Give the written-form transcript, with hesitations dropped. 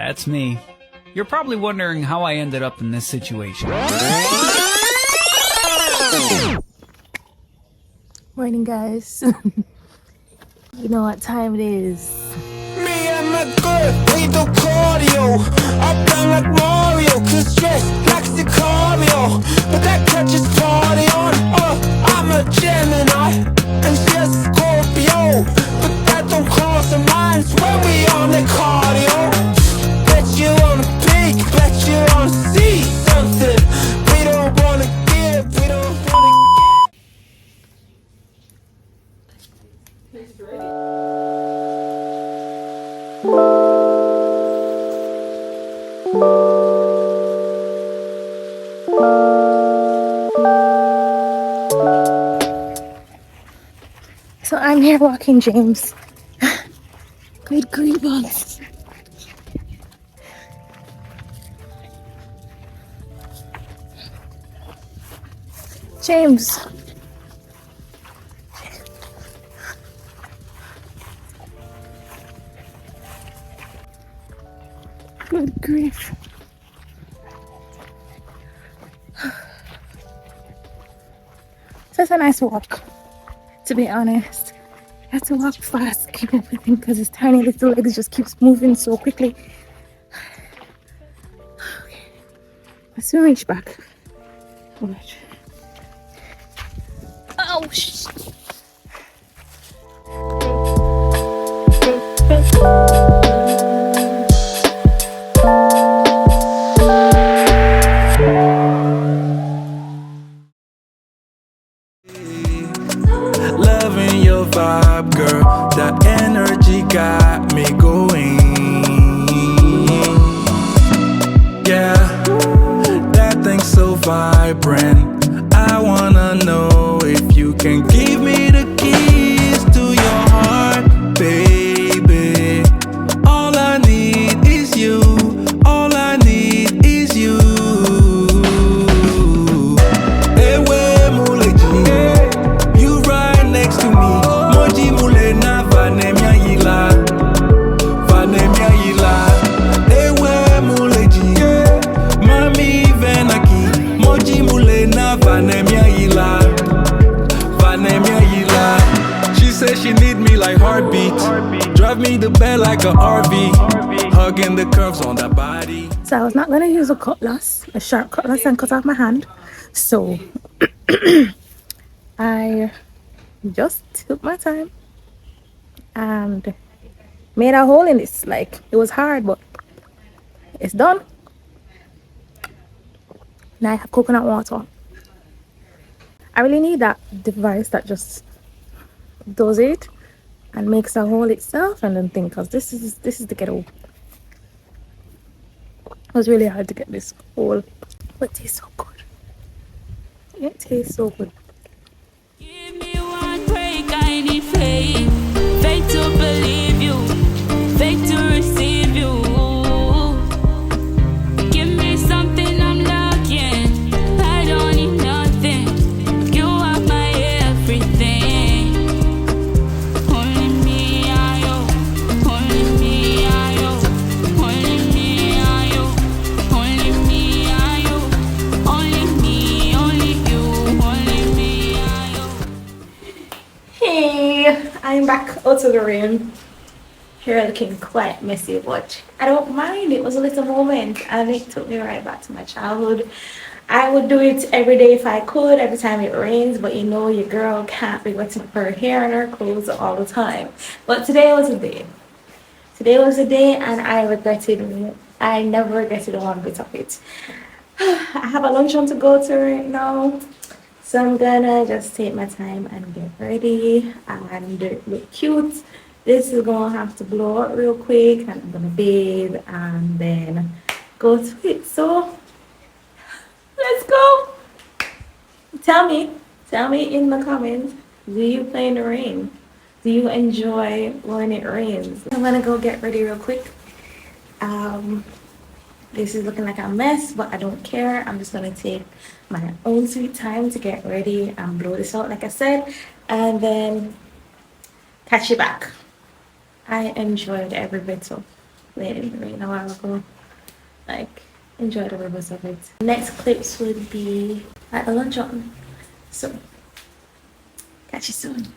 Yeah, it's me. You're probably wondering how I ended up in this situation. Morning, guys. You know what time it is. Me and my girl, we do cardio. I bang like Mario, cause stress likes to cardio. But that catches party on. I'm a Gemini, and she's a Scorpio. But that don't cross our minds when we on the cardio. Bet you wanna peek, bet you wanna see something. We don't wanna give, we don't wanna So I'm here walking James. Good grievance. James. Good grief. So it's a nice walk, to be honest. I have to walk fast, keep up with him because his tiny little legs just keeps moving so quickly. Okay. Let's reach back. Watch. Oh, shit. loving your vibe, girl. That energy got me going. Yeah, that thing's so vibrant. I wanna know if you can give me the keys to your heart, baby. All I need is you. All I need is you. Ewe muleji, you right next to me. Moji mulena vanemia yila, vanemia yila. Ewe muleji, mami venaki. Moji mulena vanemia yila, vanemia yila. She says she need me like heartbeat. Drive me the bed like a RV. Hugging the curves on that body. So I was not going to use a cutlass, a sharp cutlass, and cut off my hand. So I just took my time and made a hole in this. Like, it was hard, but it's done. Now I have coconut water. I really need that device that just does it and makes a hole itself and then think, because this is the ghetto. It was really hard to get this hole, but it tastes so good. It tastes so good. Give me one break, I need faith. Faith to believe you, faith to receive you. Give me something I'm lacking. I don't need nothing. You are my everything. Only me, I you. Only me, I you. Only me, I you. Only me, I you. Only me, only you. Only me, I you. Hey, I'm back out of the rain. Here looking quite messy, but I don't mind. It was a little moment and it took me right back to my childhood. I would do it every day if I could, every time it rains, but you know your girl can't be wetting up her hair and her clothes all the time. But today was a day. Today was a day and I never regretted one bit of it. I have a luncheon to go to right now. So I'm gonna just take my time and get ready and look cute. This is gonna have to blow out real quick and I'm gonna bathe and then go to it. So let's go. Tell me in the comments, do you play in the rain? Do you enjoy when it rains? I'm gonna go get ready real quick. This is looking like a mess, but I don't care. I'm just gonna take my own sweet time to get ready and blow this out like I said, and then catch you back. I enjoyed every bit of played in the rain a while ago. Like, enjoy the rivers of it. Next clips would be at the luncheon. So, catch you soon.